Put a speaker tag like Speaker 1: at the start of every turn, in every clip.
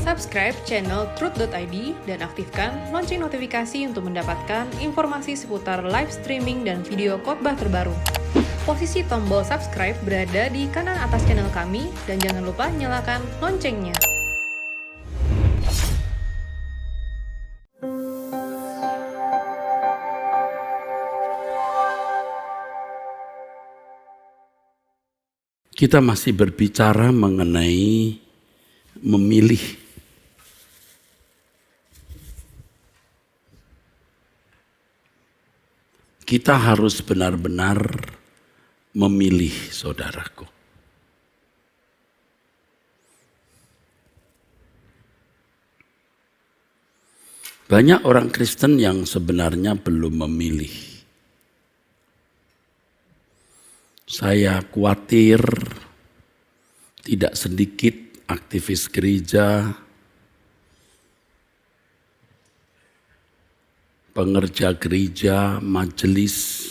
Speaker 1: Subscribe channel Truth.id dan aktifkan lonceng notifikasi untuk mendapatkan informasi seputar live streaming dan video khotbah terbaru. Posisi tombol subscribe berada di kanan atas channel kami dan jangan lupa nyalakan loncengnya.
Speaker 2: Kita masih berbicara mengenai memilih. Kita harus benar-benar memilih, saudaraku. Banyak orang Kristen yang sebenarnya belum memilih. Saya khawatir tidak sedikit aktivis gereja, pengerja gereja, majelis,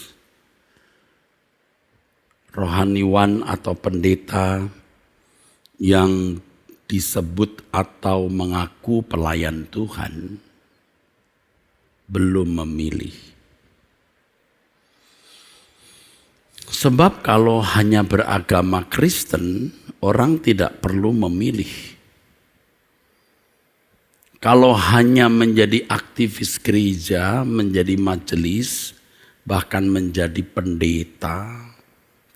Speaker 2: rohaniwan atau pendeta yang disebut atau mengaku pelayan Tuhan belum memilih. Sebab kalau hanya beragama Kristen, orang tidak perlu memilih. Kalau hanya menjadi aktivis gereja, menjadi majelis, bahkan menjadi pendeta,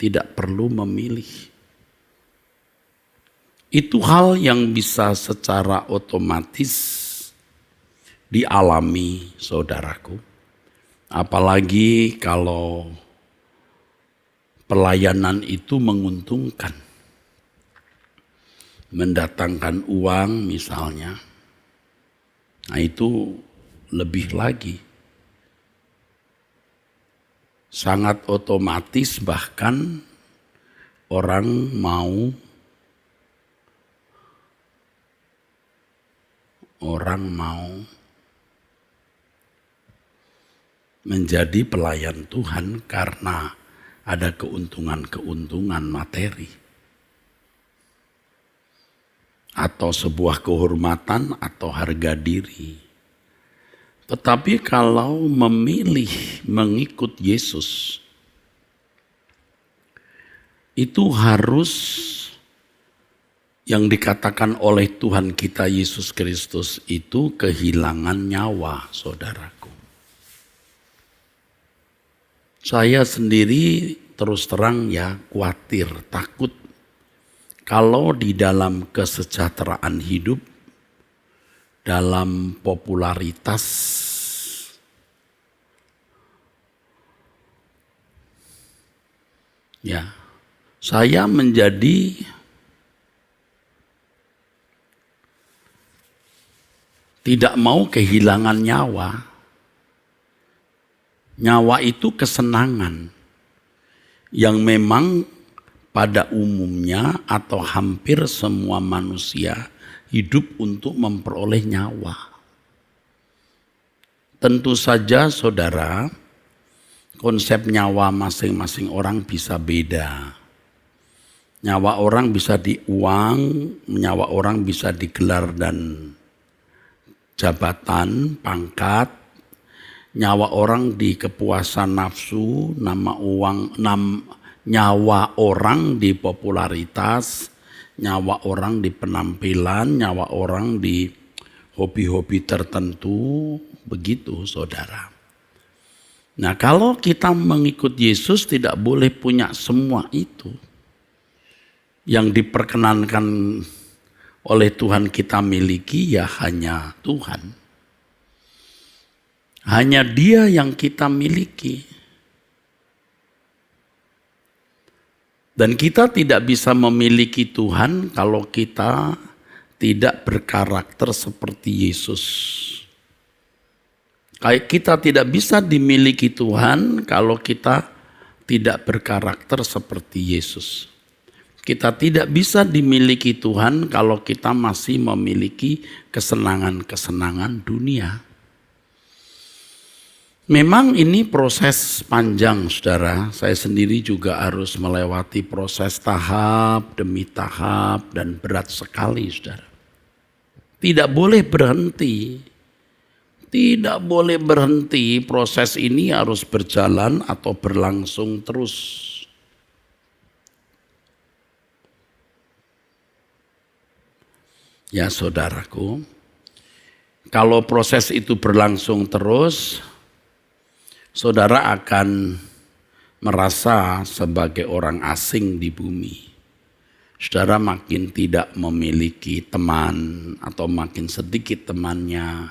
Speaker 2: tidak perlu memilih. Itu hal yang bisa secara otomatis dialami, saudaraku. Apalagi kalau pelayanan itu menguntungkan. Mendatangkan uang misalnya. Nah itu lebih lagi. Sangat otomatis bahkan orang mau menjadi pelayan Tuhan karena ada keuntungan-keuntungan materi. Atau sebuah kehormatan atau harga diri. Tetapi kalau memilih mengikut Yesus, itu harus yang dikatakan oleh Tuhan kita Yesus Kristus itu kehilangan nyawa, saudaraku. Saya sendiri terus terang ya khawatir, takut kalau di dalam kesejahteraan hidup, dalam popularitas, ya saya menjadi tidak mau kehilangan nyawa. Nyawa itu kesenangan yang memang pada umumnya atau hampir semua manusia hidup untuk memperoleh nyawa. Tentu saja saudara, konsep nyawa masing-masing orang bisa beda. Nyawa orang bisa di uang, nyawa orang bisa di gelar dan jabatan, pangkat. Nyawa orang di kepuasan nafsu, nyawa orang di popularitas, nyawa orang di penampilan, nyawa orang di hobi-hobi tertentu, begitu saudara. Nah kalau kita mengikut Yesus tidak boleh punya semua itu. Yang diperkenankan oleh Tuhan kita miliki ya hanya Tuhan. Hanya Dia yang kita miliki. Dan kita tidak bisa memiliki Tuhan kalau kita tidak berkarakter seperti Yesus. Kita tidak bisa dimiliki Tuhan kalau kita tidak berkarakter seperti Yesus. Kita tidak bisa dimiliki Tuhan kalau kita masih memiliki kesenangan-kesenangan dunia. Memang ini proses panjang, saudara. Saya sendiri juga harus melewati proses tahap demi tahap dan berat sekali, saudara. Tidak boleh berhenti. Tidak boleh berhenti, proses ini harus berjalan atau berlangsung terus. Ya saudaraku, kalau proses itu berlangsung terus, saudara akan merasa sebagai orang asing di bumi. Saudara makin tidak memiliki teman atau makin sedikit temannya,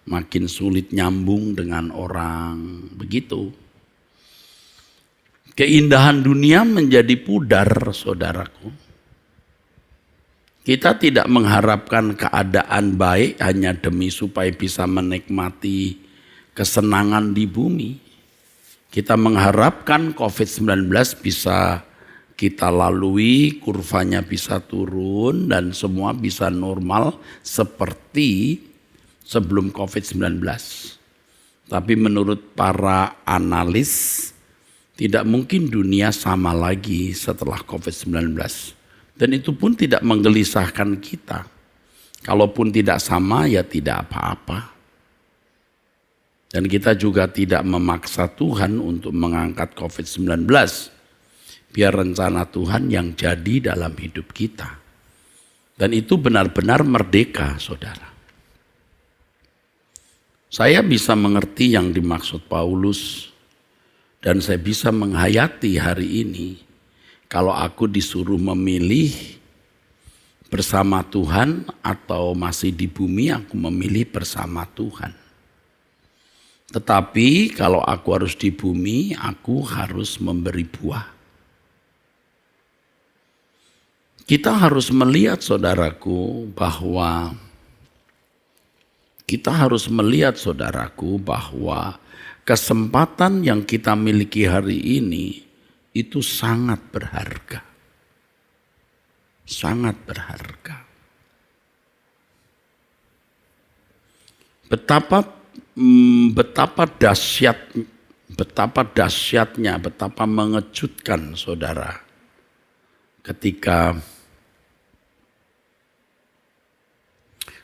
Speaker 2: makin sulit nyambung dengan orang, begitu. Keindahan dunia menjadi pudar, saudaraku. Kita tidak mengharapkan keadaan baik hanya demi supaya bisa menikmati kesenangan di bumi. Kita mengharapkan COVID-19 bisa kita lalui, kurvanya bisa turun dan semua bisa normal seperti sebelum COVID-19. Tapi menurut para analis, tidak mungkin dunia sama lagi setelah COVID-19. Dan itu pun tidak menggelisahkan kita. Kalaupun tidak sama, ya tidak apa-apa. Dan kita juga tidak memaksa Tuhan untuk mengangkat COVID-19. Biar rencana Tuhan yang jadi dalam hidup kita. Dan itu benar-benar merdeka, saudara. Saya bisa mengerti yang dimaksud Paulus. Dan saya bisa menghayati hari ini. Kalau aku disuruh memilih bersama Tuhan atau masih di bumi, aku memilih bersama Tuhan. Tetapi kalau aku harus di bumi, aku harus memberi buah. Kita harus melihat, saudaraku, bahwa kesempatan yang kita miliki hari ini itu sangat berharga. Sangat berharga. Betapa dahsyatnya, betapa mengejutkan, saudara.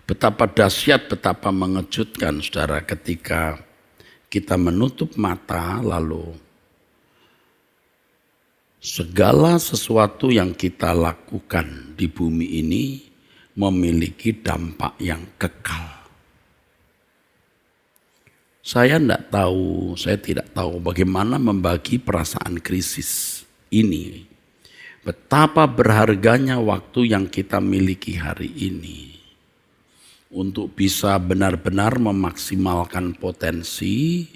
Speaker 2: Betapa mengejutkan, saudara, ketika kita menutup mata lalu segala sesuatu yang kita lakukan di bumi ini memiliki dampak yang kekal. Saya tidak tahu bagaimana membagi perasaan krisis ini. Betapa berharganya waktu yang kita miliki hari ini untuk bisa benar-benar memaksimalkan potensi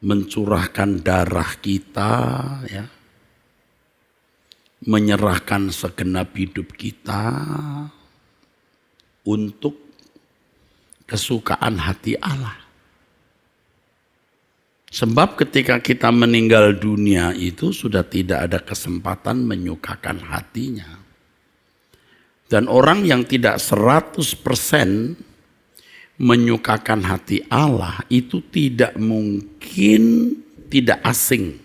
Speaker 2: mencurahkan darah kita, ya, menyerahkan segenap hidup kita untuk kesukaan hati Allah. Sebab ketika kita meninggal dunia itu sudah tidak ada kesempatan menyukakan hatinya. Dan orang yang tidak 100% menyukakan hati Allah itu tidak mungkin tidak asing.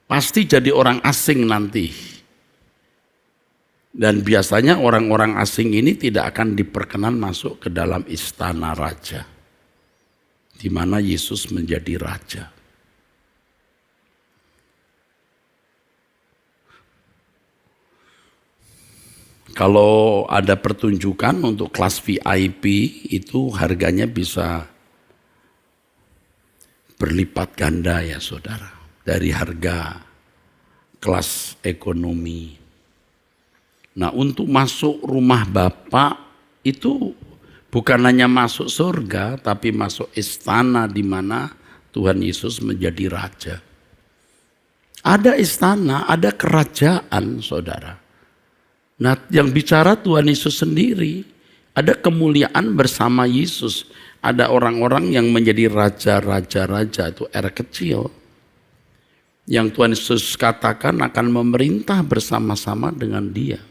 Speaker 2: Pasti jadi orang asing nanti. Dan biasanya orang-orang asing ini tidak akan diperkenan masuk ke dalam istana raja, di mana Yesus menjadi raja. Kalau ada pertunjukan untuk kelas VIP itu harganya bisa berlipat ganda, ya saudara, dari harga kelas ekonomi. Nah, untuk masuk rumah Bapa itu bukan hanya masuk surga, tapi masuk istana di mana Tuhan Yesus menjadi raja. Ada istana, ada kerajaan, saudara. Nah, yang bicara Tuhan Yesus sendiri, ada kemuliaan bersama Yesus. Ada orang-orang yang menjadi raja-raja, itu R kecil. Yang Tuhan Yesus katakan akan memerintah bersama-sama dengan Dia.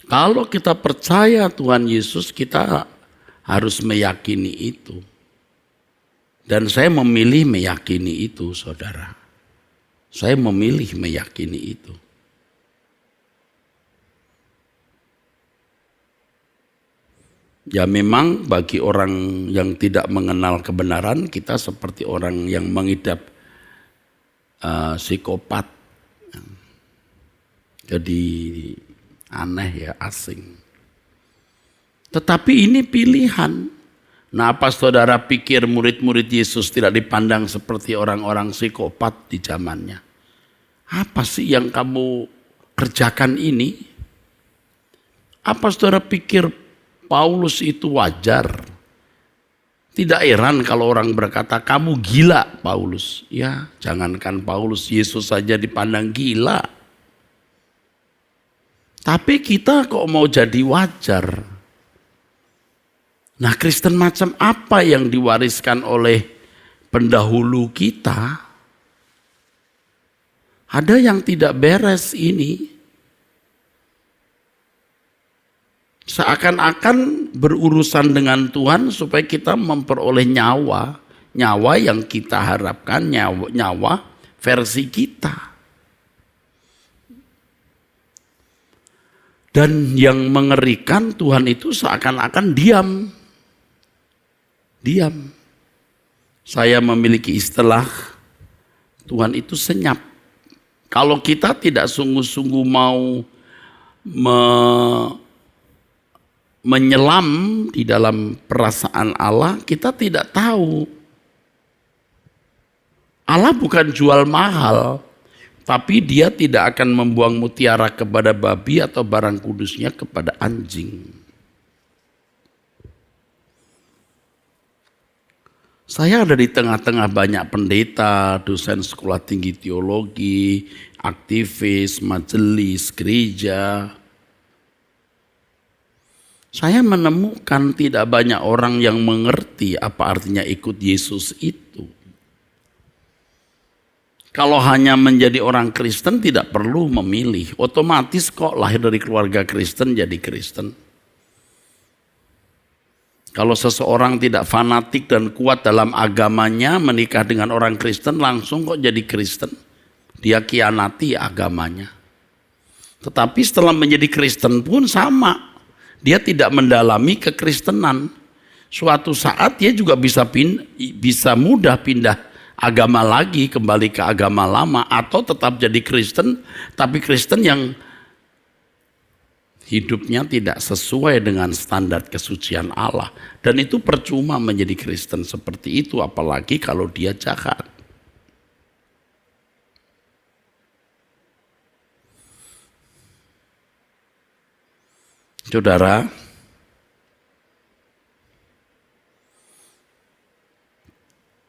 Speaker 2: Kalau kita percaya Tuhan Yesus, kita harus meyakini itu. Dan saya memilih meyakini itu, saudara. Saya memilih meyakini itu. Ya memang bagi orang yang tidak mengenal kebenaran, kita seperti orang yang mengidap psikopat. Jadi aneh ya, asing. Tetapi ini pilihan. Nah, apa saudara pikir murid-murid Yesus tidak dipandang seperti orang-orang psikopat di zamannya? Apa sih yang kamu kerjakan ini? Apa saudara pikir Paulus itu wajar? Tidak heran kalau orang berkata, kamu gila Paulus. Ya, jangankan Paulus, Yesus saja dipandang gila. Tapi kita kok mau jadi wajar? Nah, Kristen macam apa yang diwariskan oleh pendahulu kita? Ada yang tidak beres ini. Seakan-akan berurusan dengan Tuhan supaya kita memperoleh nyawa. Nyawa yang kita harapkan, nyawa versi kita. Dan yang mengerikan, Tuhan itu seakan-akan diam. Diam. Saya memiliki istilah, Tuhan itu senyap. Kalau kita tidak sungguh-sungguh mau menyelam di dalam perasaan Allah, kita tidak tahu. Allah bukan jual mahal, tapi dia tidak akan membuang mutiara kepada babi atau barang kudusnya kepada anjing. Saya ada di tengah-tengah banyak pendeta, dosen sekolah tinggi teologi, aktivis, majelis, gereja. Saya menemukan tidak banyak orang yang mengerti apa artinya ikut Yesus itu. Kalau hanya menjadi orang Kristen tidak perlu memilih. Otomatis kok lahir dari keluarga Kristen jadi Kristen. Kalau seseorang tidak fanatik dan kuat dalam agamanya, menikah dengan orang Kristen langsung kok jadi Kristen. Dia khianati agamanya. Tetapi setelah menjadi Kristen pun sama. Dia tidak mendalami kekristenan. Suatu saat dia juga bisa mudah pindah agama lagi, kembali ke agama lama. Atau tetap jadi Kristen, tapi Kristen yang hidupnya tidak sesuai dengan standar kesucian Allah. Dan itu percuma menjadi Kristen seperti itu, apalagi kalau dia jahat. Saudara,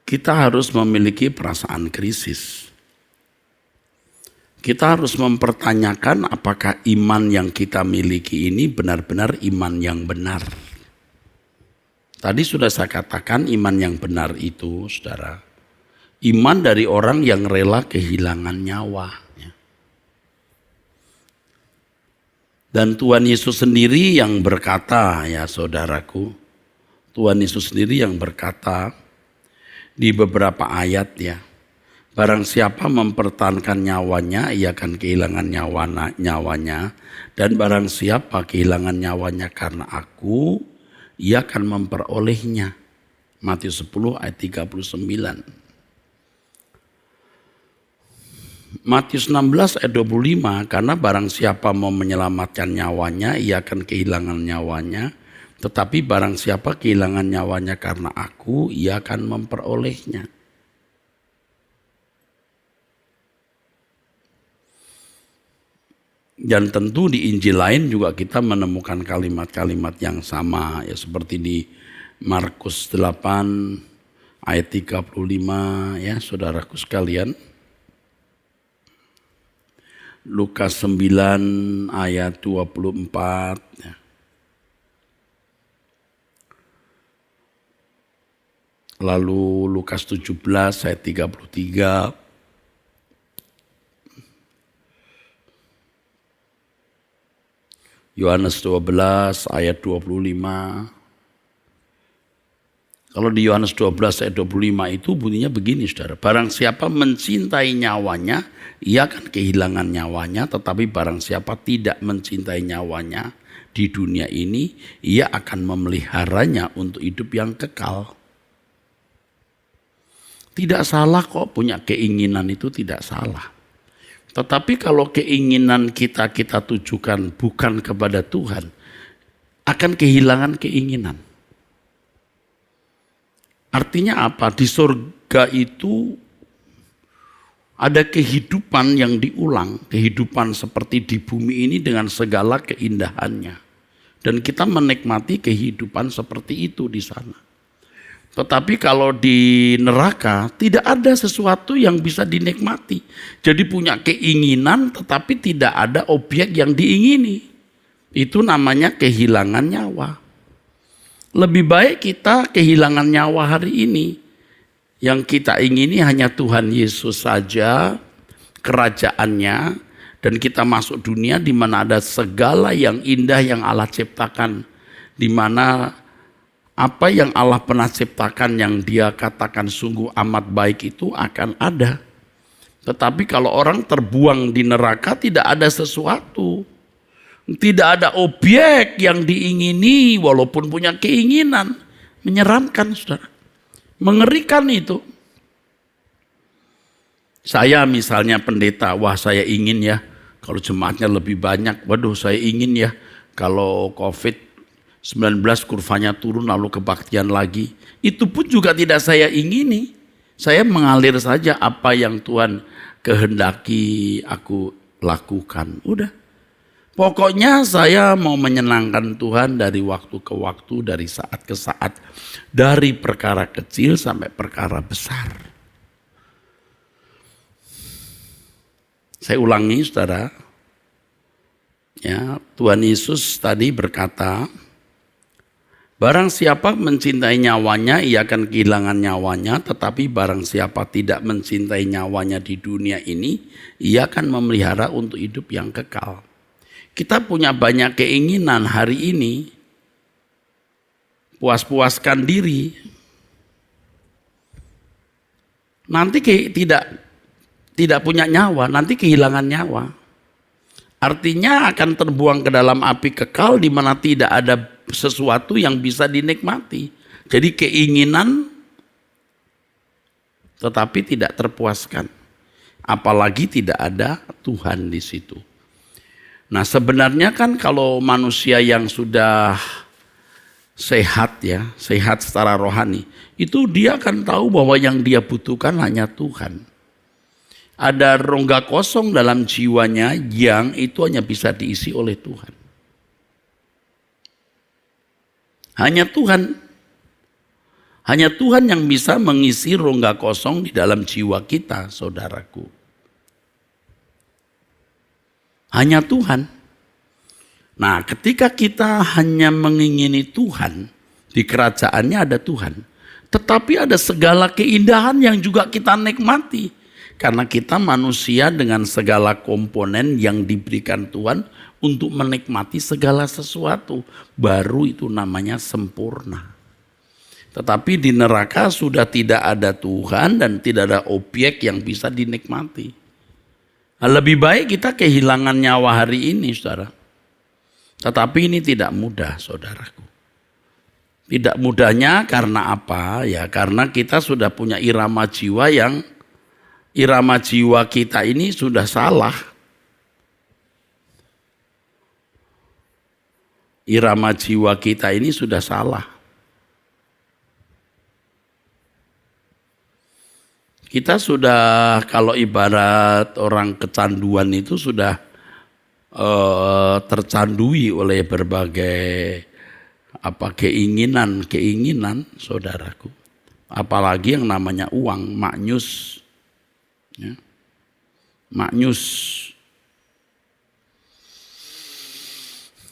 Speaker 2: kita harus memiliki perasaan krisis. Kita harus mempertanyakan apakah iman yang kita miliki ini benar-benar iman yang benar. Tadi sudah saya katakan iman yang benar itu, saudara, iman dari orang yang rela kehilangan nyawa. Dan Tuhan Yesus sendiri yang berkata, ya saudaraku, Tuhan Yesus sendiri yang berkata di beberapa ayat ya, barang siapa mempertahankan nyawanya, ia akan kehilangan nyawanya. Dan barang siapa kehilangan nyawanya karena aku, ia akan memperolehnya. Matius 10 ayat 39. Matius 16 ayat 25, karena barang siapa mau menyelamatkan nyawanya, ia akan kehilangan nyawanya. Tetapi barang siapa kehilangan nyawanya karena aku, ia akan memperolehnya. Dan tentu di Injil lain juga kita menemukan kalimat-kalimat yang sama, ya seperti di Markus 8 ayat 35 ya saudaraku sekalian. Lukas 9 ayat 24 ya. Lalu Lukas 17 ayat 33. Yohanes 12 ayat 25. Kalau di Yohanes 12 ayat 25 itu bunyinya begini saudara. Barang siapa mencintai nyawanya, ia akan kehilangan nyawanya. Tetapi barang siapa tidak mencintai nyawanya di dunia ini, ia akan memeliharanya untuk hidup yang kekal. Tidak salah kok punya keinginan, itu tidak salah. Tetapi kalau keinginan kita tujukan bukan kepada Tuhan, akan kehilangan keinginan. Artinya apa? Di surga itu ada kehidupan yang diulang. Kehidupan seperti di bumi ini dengan segala keindahannya. Dan kita menikmati kehidupan seperti itu di sana. Tetapi kalau di neraka tidak ada sesuatu yang bisa dinikmati. Jadi punya keinginan tetapi tidak ada objek yang diingini. Itu namanya kehilangan nyawa. Lebih baik kita kehilangan nyawa hari ini. Yang kita ingini hanya Tuhan Yesus saja, kerajaannya, dan kita masuk dunia di mana ada segala yang indah yang Allah ciptakan. Di mana apa yang Allah pernah ciptakan yang Dia katakan sungguh amat baik itu akan ada. Tetapi kalau orang terbuang di neraka tidak ada sesuatu. Tidak ada objek yang diingini walaupun punya keinginan. Menyeramkan saudara. Mengerikan itu. Saya misalnya pendeta, wah saya ingin ya. Kalau jemaatnya lebih banyak, waduh saya ingin ya. Kalau COVID-19 kurvanya turun lalu kebaktian lagi. Itu pun juga tidak saya ingini. Saya mengalir saja apa yang Tuhan kehendaki aku lakukan. Udah. Pokoknya saya mau menyenangkan Tuhan dari waktu ke waktu, dari saat ke saat. Dari perkara kecil sampai perkara besar. Saya ulangi saudara. Ya, Tuhan Yesus tadi berkata, barang siapa mencintai nyawanya, ia akan kehilangan nyawanya. Tetapi barang siapa tidak mencintai nyawanya di dunia ini, ia akan memelihara untuk hidup yang kekal. Kita punya banyak keinginan hari ini, puas-puaskan diri. Nanti tidak punya nyawa, nanti kehilangan nyawa. Artinya akan terbuang ke dalam api kekal di mana tidak ada sesuatu yang bisa dinikmati. Jadi keinginan tetapi tidak terpuaskan. Apalagi tidak ada Tuhan di situ. Nah sebenarnya kan kalau manusia yang sudah sehat ya, sehat secara rohani, itu dia akan tahu bahwa yang dia butuhkan hanya Tuhan. Ada rongga kosong dalam jiwanya yang itu hanya bisa diisi oleh Tuhan. Hanya Tuhan. Hanya Tuhan yang bisa mengisi rongga kosong di dalam jiwa kita, saudaraku. Hanya Tuhan. Nah, ketika kita hanya mengingini Tuhan, di kerajaannya ada Tuhan. Tetapi ada segala keindahan yang juga kita nikmati. Karena kita manusia dengan segala komponen yang diberikan Tuhan untuk menikmati segala sesuatu. Baru itu namanya sempurna. Tetapi di neraka sudah tidak ada Tuhan dan tidak ada objek yang bisa dinikmati. Lebih baik kita kehilangan nyawa hari ini, saudara. Tetapi ini tidak mudah, saudaraku. Tidak mudahnya karena apa? Ya karena kita sudah punya irama jiwa kita ini sudah salah. Irama jiwa kita ini sudah salah. Kita sudah, kalau ibarat orang kecanduan itu sudah tercandui oleh berbagai keinginan, saudaraku. Apalagi yang namanya uang, maknyus. Ya. Maknyus.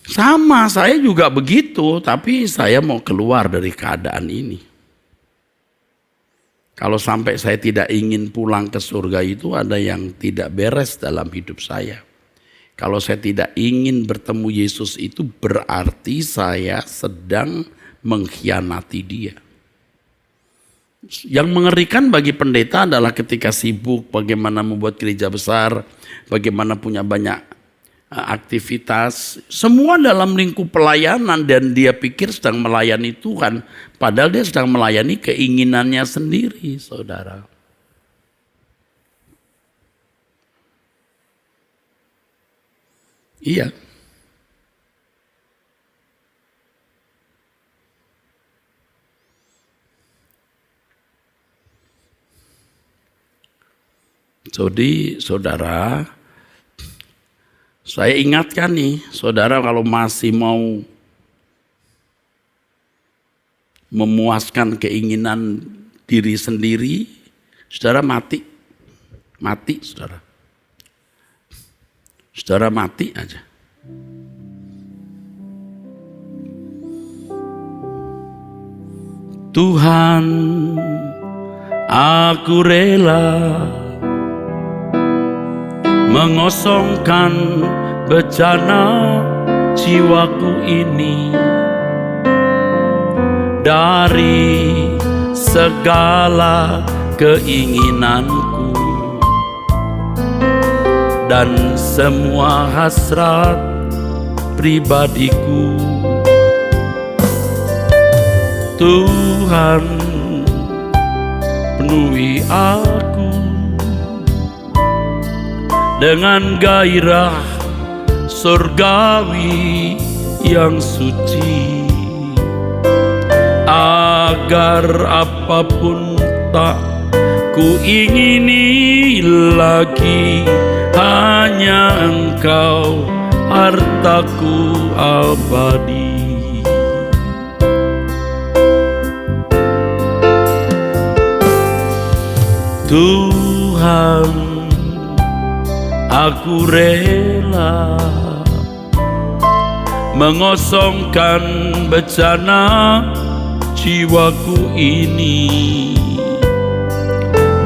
Speaker 2: Sama, saya juga begitu, tapi saya mau keluar dari keadaan ini. Kalau sampai saya tidak ingin pulang ke surga itu ada yang tidak beres dalam hidup saya. Kalau saya tidak ingin bertemu Yesus itu berarti saya sedang mengkhianati Dia. Yang mengerikan bagi pendeta adalah ketika sibuk bagaimana membuat gereja besar, bagaimana punya banyak aktivitas, semua dalam lingkup pelayanan dan dia pikir sedang melayani Tuhan, padahal dia sedang melayani keinginannya sendiri, saudara. Iya. Jadi saudara, saya ingatkan nih, saudara kalau masih mau memuaskan keinginan diri sendiri, saudara mati. Mati, saudara. Saudara mati aja. Tuhan, aku rela mengosongkan bejana jiwaku ini dari segala keinginanku dan semua hasrat pribadiku. Tuhan, penuhi aku dengan gairah surgawi yang suci, agar apapun tak ku ingini lagi, hanya Engkau hartaku abadi. Tuhan, aku rela mengosongkan bejana jiwaku ini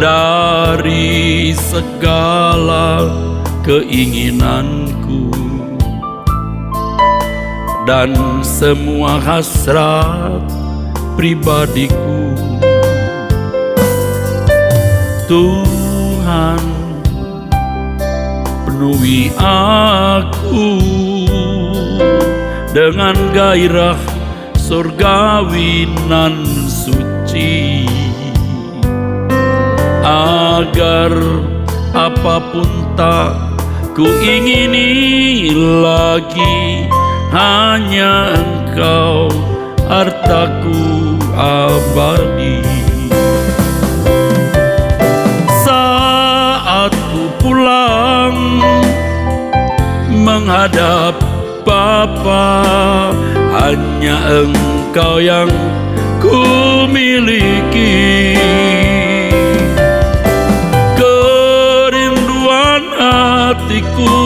Speaker 2: dari segala keinginanku dan semua hasrat pribadiku. Tuhan, penuhi aku dengan gairah surgawi nan suci, agar apapun tak ku ingini lagi, hanya Engkau hartaku abadi. Saat ku pulang menghadap Bapa, hanya Engkau yang ku miliki. Kerinduan hatiku,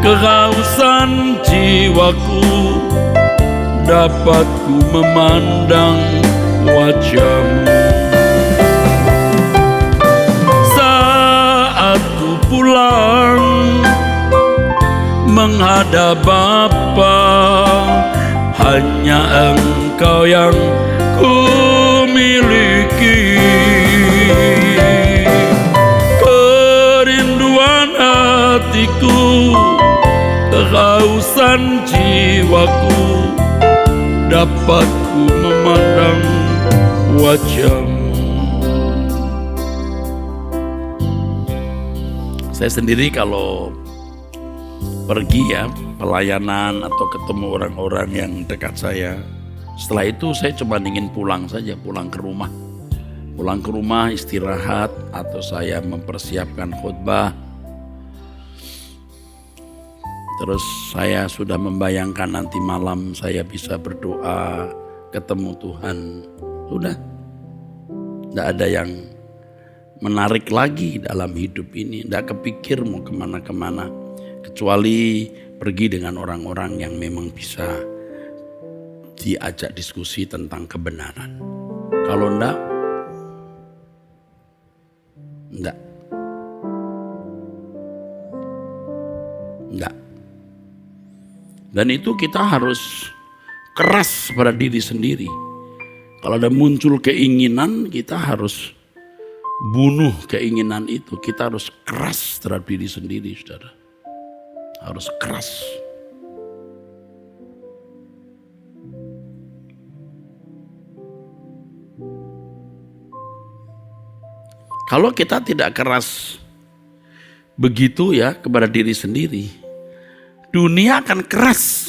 Speaker 2: kehausan jiwaku, dapat ku memandang wajah-Mu. Saat ku pulang menghadap Bapa, hanya Engkau yang ku miliki. Kerinduan hatiku, kehausan jiwaku, dapat ku memandang wajah-Mu. Saya sendiri kalau pergi ya pelayanan atau ketemu orang-orang yang dekat saya, setelah itu saya cuma ingin pulang saja, pulang ke rumah istirahat, atau saya mempersiapkan khotbah. Terus saya sudah membayangkan nanti malam saya bisa berdoa ketemu Tuhan. Sudah, tidak ada yang menarik lagi dalam hidup ini, tidak kepikir mau kemana-kemana, kecuali pergi dengan orang-orang yang memang bisa diajak diskusi tentang kebenaran. Kalau enggak. Dan itu kita harus keras pada diri sendiri. Kalau ada muncul keinginan, kita harus bunuh keinginan itu. Kita harus keras terhadap diri sendiri, saudara. Harus keras. Kalau kita tidak keras begitu ya kepada diri sendiri, dunia akan keras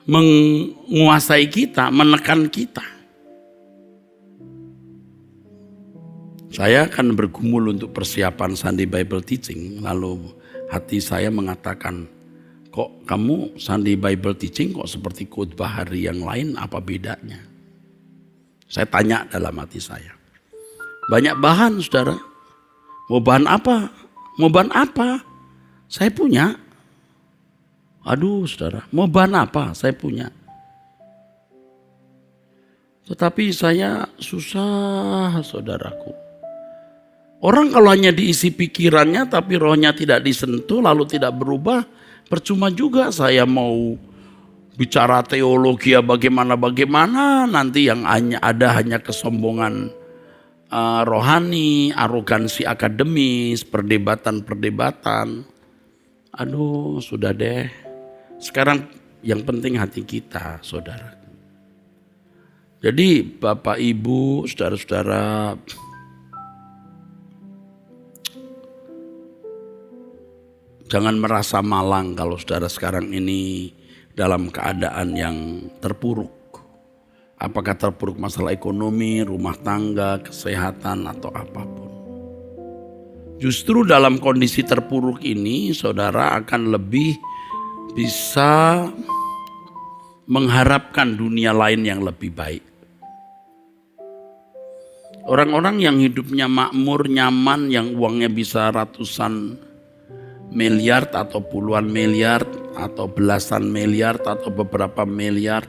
Speaker 2: menguasai kita, menekan kita. Saya akan bergumul untuk persiapan Sunday Bible Teaching, lalu hati saya mengatakan, kok kamu Sunday Bible Teaching kok seperti khotbah hari yang lain, apa bedanya? Saya tanya dalam hati saya. Banyak bahan, saudara. Mau bahan apa? Mau bahan apa? Saya punya. Aduh, saudara. Mau bahan apa? Saya punya. Tetapi saya susah, saudaraku. Orang kalau hanya diisi pikirannya tapi rohnya tidak disentuh lalu tidak berubah, percuma juga saya mau bicara teologi ya bagaimana nanti yang hanya kesombongan rohani, arogansi akademis, perdebatan. Aduh, sudah deh. Sekarang yang penting hati kita, saudara. Jadi Bapak Ibu, saudara-saudara, jangan merasa malang kalau saudara sekarang ini dalam keadaan yang terpuruk. Apakah terpuruk masalah ekonomi, rumah tangga, kesehatan, atau apapun. Justru dalam kondisi terpuruk ini, saudara akan lebih bisa mengharapkan dunia lain yang lebih baik. Orang-orang yang hidupnya makmur, nyaman, yang uangnya bisa ratusan miliar atau puluhan miliar atau belasan miliar atau beberapa miliar,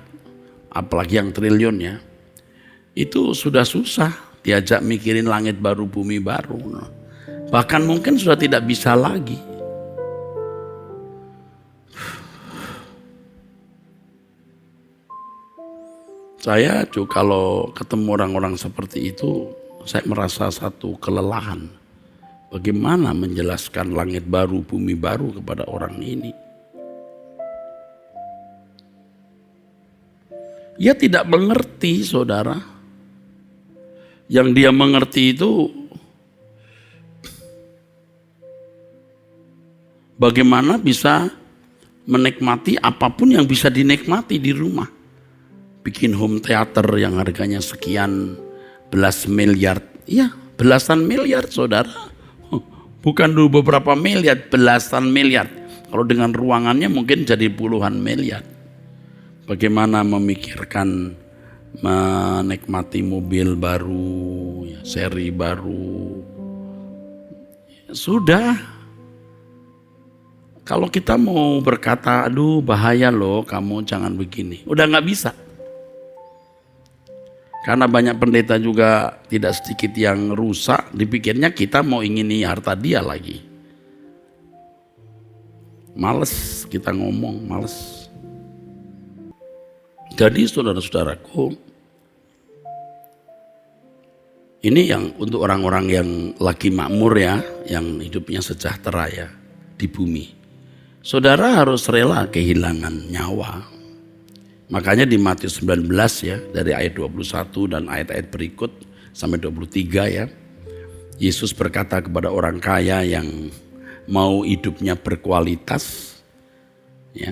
Speaker 2: apalagi yang triliun ya, itu sudah susah diajak mikirin langit baru bumi baru. Bahkan mungkin sudah tidak bisa lagi. Saya juga kalau ketemu orang-orang seperti itu, saya merasa satu kelelahan. Bagaimana menjelaskan langit baru bumi baru kepada orang ini? Ia tidak mengerti, saudara. Yang dia mengerti itu bagaimana bisa menikmati apapun yang bisa dinikmati di rumah. Bikin home theater yang harganya sekian belas miliar. Iya, belasan miliar, saudara. Bukan dulu beberapa miliar, belasan miliar. Kalau dengan ruangannya mungkin jadi puluhan miliar. Bagaimana memikirkan menikmati mobil baru, ya, seri baru. Ya, sudah. Kalau kita mau berkata, aduh bahaya loh kamu jangan begini. Udah gak bisa. Karena banyak pendeta juga tidak sedikit yang rusak, dipikirnya kita mau ingini harta dia lagi. Males kita ngomong, males. Jadi saudara-saudaraku, ini yang untuk orang-orang yang lagi makmur ya, yang hidupnya sejahtera ya di bumi. Saudara harus rela kehilangan nyawa. Makanya di Matius 19 ya, dari ayat 21 dan ayat-ayat berikut sampai 23 ya. Yesus berkata kepada orang kaya yang mau hidupnya berkualitas ya.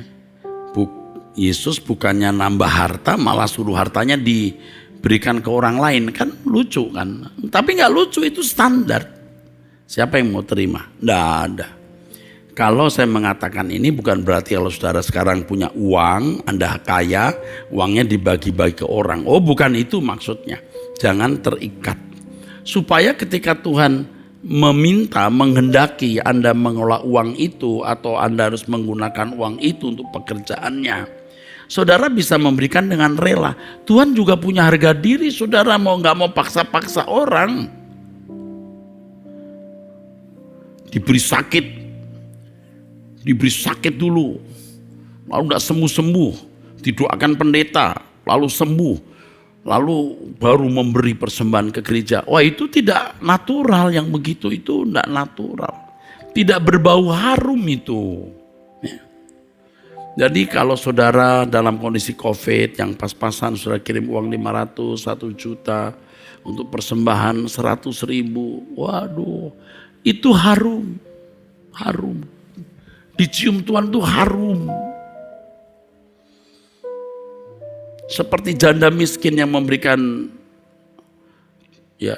Speaker 2: Yesus bukannya nambah harta, malah suruh hartanya diberikan ke orang lain. Kan lucu kan? Tapi gak lucu, itu standar. Siapa yang mau terima? Nggak ada. Kalau saya mengatakan ini bukan berarti kalau saudara sekarang punya uang, Anda kaya, uangnya dibagi-bagi ke orang. Oh bukan itu maksudnya. Jangan terikat. Supaya ketika Tuhan meminta, menghendaki Anda mengelola uang itu atau Anda harus menggunakan uang itu untuk pekerjaannya, saudara bisa memberikan dengan rela. Tuhan juga punya harga diri, saudara mau gak mau paksa-paksa orang. Diberi sakit dulu, lalu gak sembuh-sembuh, didoakan pendeta, lalu sembuh, lalu baru memberi persembahan ke gereja. Wah, itu tidak natural, yang begitu itu tidak natural. Tidak berbau harum itu. Ya. Jadi kalau saudara dalam kondisi COVID yang pas-pasan saudara kirim uang 500, 1 juta untuk persembahan 100.000, waduh, itu harum. Harum. Dicium Tuhan tuh harum. Seperti janda miskin yang memberikan 2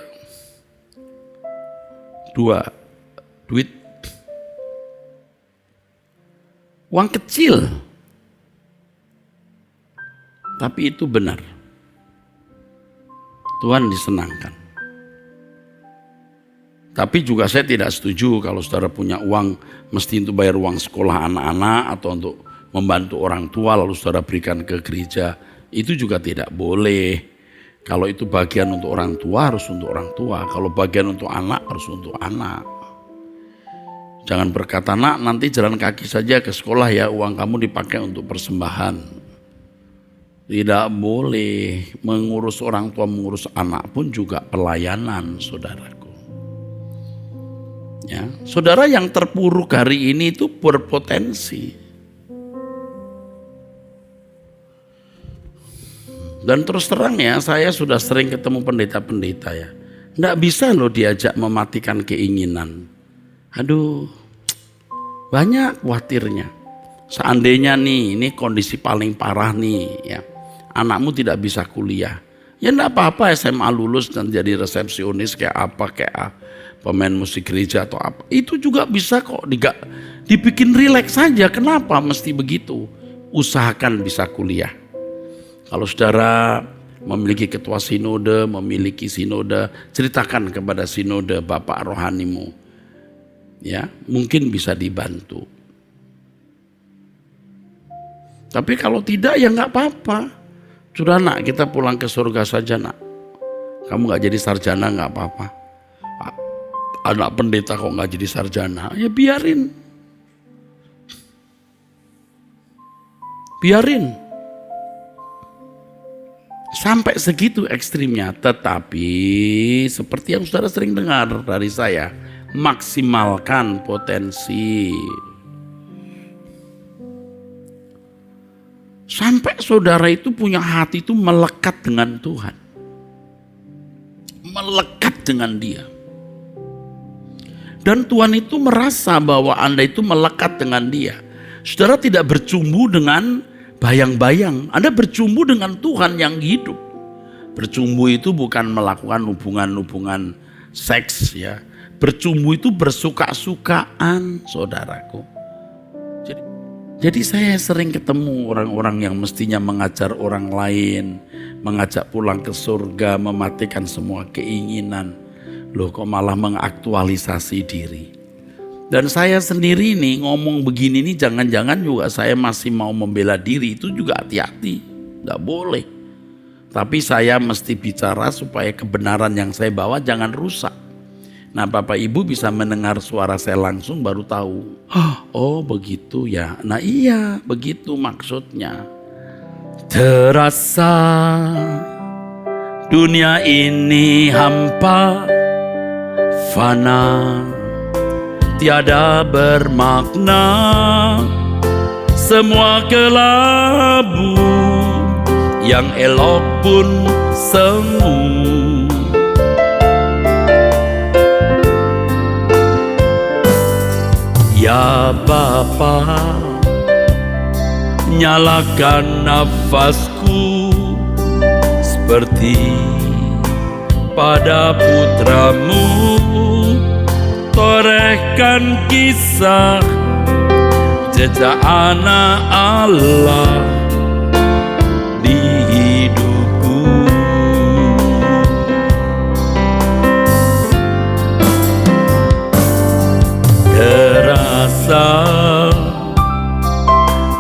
Speaker 2: duit. Uang kecil. Tapi itu benar. Tuhan disenangkan. Tapi juga saya tidak setuju kalau saudara punya uang mesti untuk bayar uang sekolah anak-anak atau untuk membantu orang tua lalu saudara berikan ke gereja. Itu juga tidak boleh. Kalau itu bagian untuk orang tua harus untuk orang tua. Kalau bagian untuk anak harus untuk anak. Jangan berkata, nak nanti jalan kaki saja ke sekolah ya, uang kamu dipakai untuk persembahan. Tidak boleh. Mengurus orang tua, mengurus anak pun juga pelayanan, saudaraku. Ya, saudara yang terpuruk hari ini itu berpotensi. Dan terus terang ya, saya sudah sering ketemu pendeta-pendeta ya. Nggak bisa loh diajak mematikan keinginan. Aduh, banyak khawatirnya. Seandainya nih, ini kondisi paling parah nih ya. Anakmu tidak bisa kuliah. Ya enggak apa-apa SMA lulus dan jadi resepsionis kayak pemain musik gereja atau apa. Itu juga bisa kok dibikin rileks saja. Kenapa mesti begitu? Usahakan bisa kuliah. Kalau saudara memiliki ketua sinode, memiliki sinode, ceritakan kepada sinode bapak rohanimu. Ya, mungkin bisa dibantu. Tapi kalau tidak ya enggak apa-apa. Sudah nak, kita pulang ke surga saja nak. Kamu gak jadi sarjana gak apa-apa. Anak pendeta kok gak jadi sarjana, ya biarin. Biarin. Sampai segitu ekstrimnya. Tetapi seperti yang saudara sering dengar dari saya, maksimalkan potensi. Sampai saudara itu punya hati itu melekat dengan Tuhan. Melekat dengan Dia. Dan Tuhan itu merasa bahwa Anda itu melekat dengan Dia. Saudara tidak bercumbu dengan bayang-bayang. Anda bercumbu dengan Tuhan yang hidup. Bercumbu itu bukan melakukan hubungan-hubungan seks ya. Bercumbu itu bersuka-sukaan, saudaraku. Jadi saya sering ketemu orang-orang yang mestinya mengajar orang lain, mengajak pulang ke surga, mematikan semua keinginan. Loh kok malah mengaktualisasi diri. Dan saya sendiri nih ngomong begini nih, jangan-jangan juga saya masih mau membela diri, itu juga hati-hati, gak boleh. Tapi saya mesti bicara supaya kebenaran yang saya bawa jangan rusak. Nah Bapak Ibu bisa mendengar suara saya langsung baru tahu. Oh begitu ya. Nah iya begitu maksudnya. Terasa dunia ini hampa, fana, tiada bermakna, semua kelabu, yang elok pun semu. Ya Bapa, nyalakan nafasku seperti pada putramu, torehkan kisah jejak anak Allah di hidupku. Terasa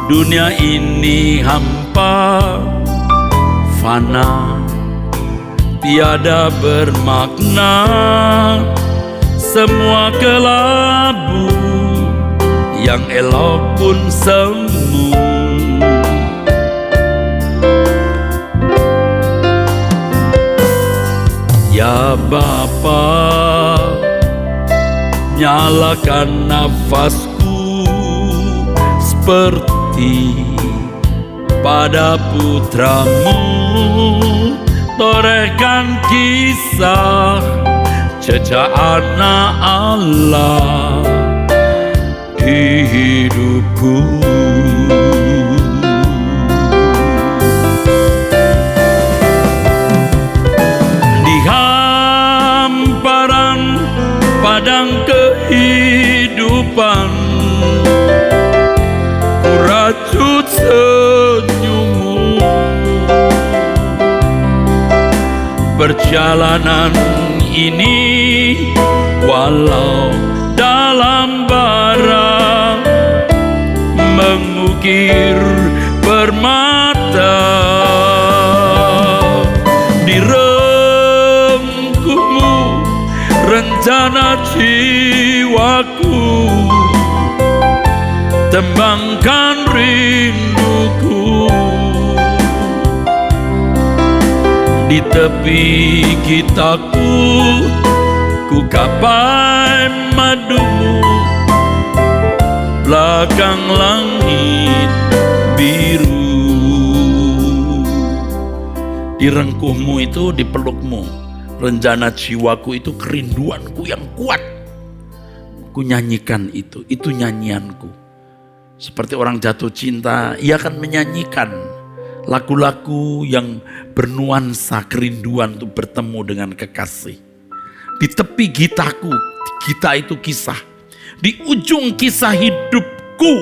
Speaker 2: dunia ini hampa, fana, tiada bermakna, semua kelabu, yang elok pun semu. Ya Bapa, nyalakan nafasku seperti pada putramu, torehkan kisah jejak anak Allah di hidupku. Di hamparan padang kehidupan, ku rajut senyummu. Perjalanan ini walau dalam bara, mengukir permata. Di rengkuhmu rencana jiwaku, tembangkan rinduku. Di tepi gitaku, ku gapai madumu, belakang langit biru. Di rengkuhmu itu, di pelukmu, rencana jiwaku itu kerinduanku yang kuat. Ku nyanyikan itu nyanyianku. Seperti orang jatuh cinta, ia akan menyanyikan lagu-lagu yang bernuansa kerinduan untuk bertemu dengan kekasih. Di tepi gitaku, gita itu kisah. Di ujung kisah hidupku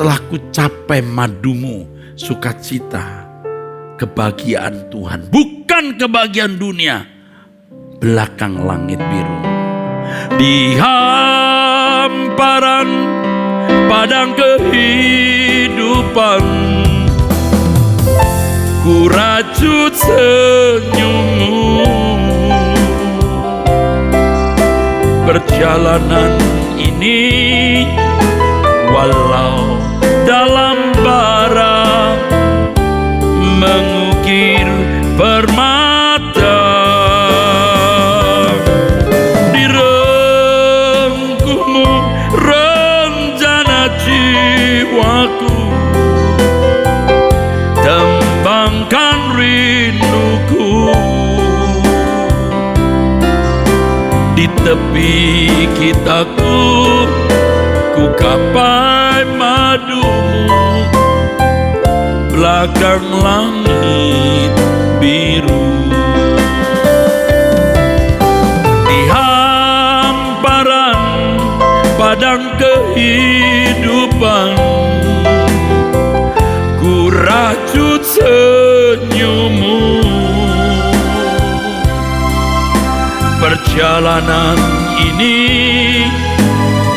Speaker 2: telah ku capai madumu, sukacita, kebahagiaan Tuhan. Bukan kebahagiaan dunia, belakang langit biru. Di hamparan padang kehidupan, ku rajut senyummu. Perjalanan ini walau dalam bara, mengukir permata. Di rengkuhmu rencana jiwaku, tembangkan rinduku. Di tepi gitaku, ku gapai madumu, belakang langit biru. Di hamparan padang kehidupan, ku rajut senyummu. Perjalanan ini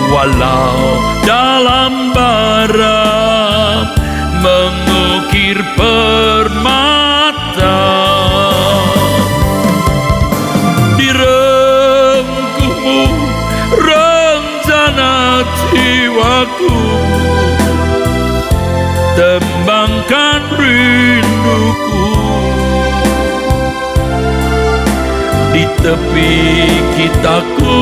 Speaker 2: walau dalam bara, mengukir permata. Di rengkuhmu rencana jiwaku, tembangkan rinduku. Di tepi gitaku,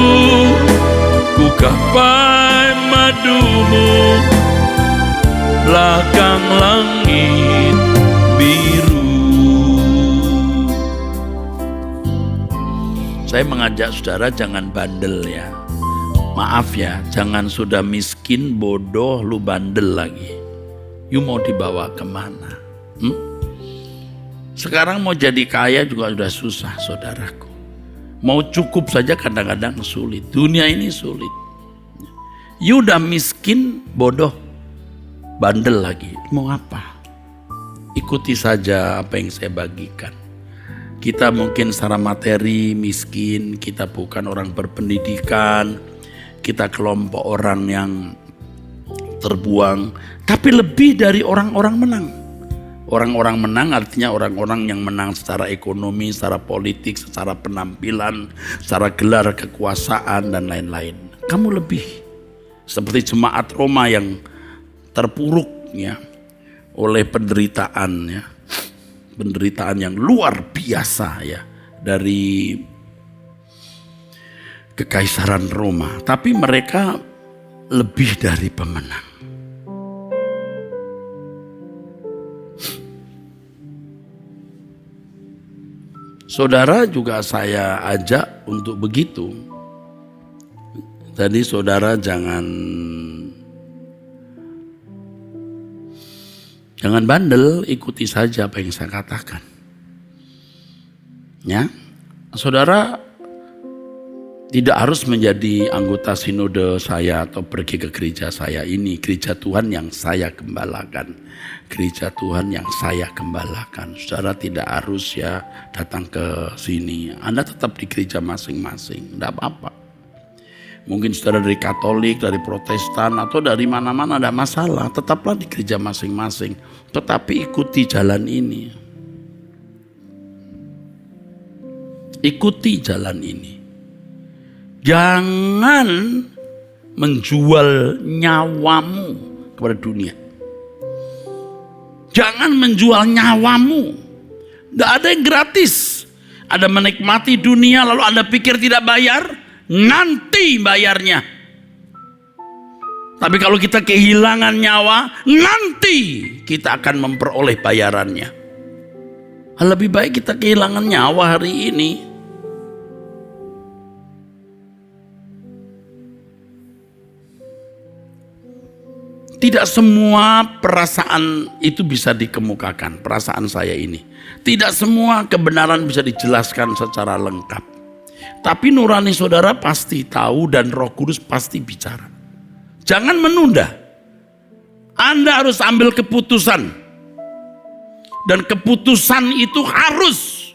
Speaker 2: ku gapai madumu, belakang langit biru. Saya mengajak saudara jangan bandel ya. Maaf ya, jangan sudah miskin, bodoh, lu bandel lagi. You mau dibawa kemana? Sekarang mau jadi kaya juga sudah susah, saudaraku. Mau cukup saja kadang-kadang sulit. Dunia ini sulit. You udah miskin, bodoh, bandel lagi. Mau apa? Ikuti saja apa yang saya bagikan. Kita mungkin secara materi miskin, kita bukan orang berpendidikan, kita kelompok orang yang terbuang, tapi lebih dari orang-orang menang. Orang-orang menang artinya orang-orang yang menang secara ekonomi, secara politik, secara penampilan, secara gelar kekuasaan dan lain-lain. Kamu lebih seperti jemaat Roma yang terpuruk ya oleh penderitaan ya. Penderitaan yang luar biasa ya, dari kekaisaran Roma, tapi mereka lebih dari pemenang. Saudara juga saya ajak untuk begitu. Jadi saudara jangan bandel, ikuti saja apa yang saya katakan. Ya, saudara tidak harus menjadi anggota sinode saya atau pergi ke gereja saya ini. Gereja Tuhan yang saya gembalakan. Gereja Tuhan yang saya gembalakan. Saudara tidak harus ya datang ke sini. Anda tetap di gereja masing-masing. Tidak apa-apa. Mungkin saudara dari Katolik, dari Protestan, atau dari mana-mana tidak masalah. Tetaplah di gereja masing-masing. Tetapi ikuti jalan ini. Ikuti jalan ini. Jangan menjual nyawamu kepada dunia. Jangan menjual nyawamu. Tidak ada yang gratis. Ada menikmati dunia lalu Anda pikir tidak bayar, nanti bayarnya. Tapi kalau kita kehilangan nyawa, nanti kita akan memperoleh bayarannya. Lebih baik kita kehilangan nyawa hari ini. Tidak semua perasaan itu bisa dikemukakan, perasaan saya ini. Tidak semua kebenaran bisa dijelaskan secara lengkap. Tapi nurani saudara pasti tahu dan Roh Kudus pasti bicara. Jangan menunda. Anda harus ambil keputusan. Dan keputusan itu harus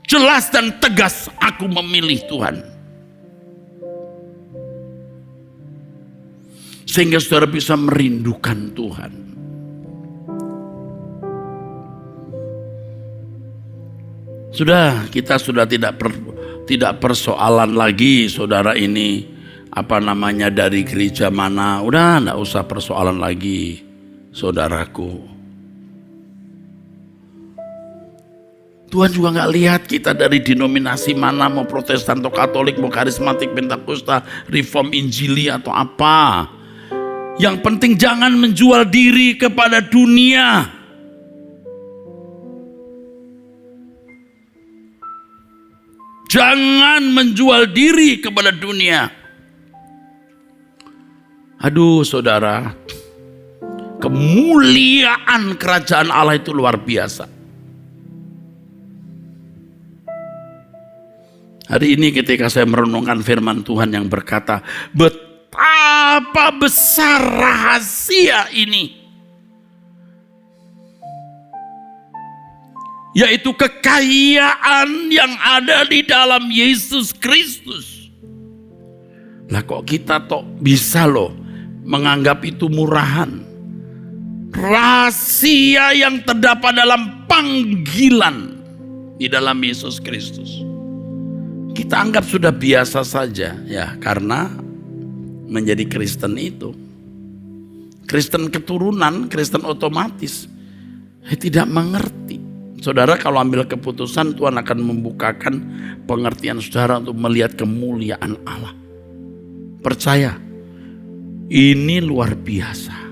Speaker 2: jelas dan tegas, aku memilih Tuhan. Sehingga saudara bisa merindukan Tuhan. Kita sudah tidak persoalan lagi saudara ini dari gereja mana. Udah enggak usah persoalan lagi saudaraku. Tuhan juga nggak lihat kita dari denominasi mana, mau Protestan atau Katolik, mau Karismatik, Pentakosta, Reform, Injili atau apa. Yang penting jangan menjual diri kepada dunia. Jangan menjual diri kepada dunia. Aduh saudara, kemuliaan kerajaan Allah itu luar biasa. Hari ini ketika saya merenungkan firman Tuhan yang berkata, betapa besar rahasia ini. Yaitu kekayaan yang ada di dalam Yesus Kristus. Lah kok kita bisa menganggap itu murahan. Rahasia yang terdapat dalam panggilan di dalam Yesus Kristus. Kita anggap sudah biasa saja ya, karena menjadi Kristen itu Kristen keturunan, Kristen otomatis tidak mengerti. Saudara kalau ambil keputusan, Tuhan akan membukakan pengertian saudara untuk melihat kemuliaan Allah. Percaya, ini luar biasa.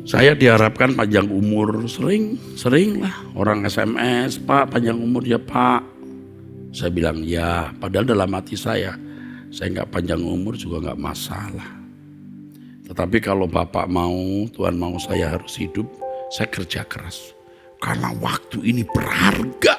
Speaker 2: Saya diharapkan panjang umur, sering lah orang SMS, Pak panjang umur ya Pak. Saya bilang ya, padahal dalam hati saya nggak panjang umur juga nggak masalah. Tetapi kalau Bapak mau, Tuhan mau saya harus hidup, saya kerja keras. Karena waktu ini berharga.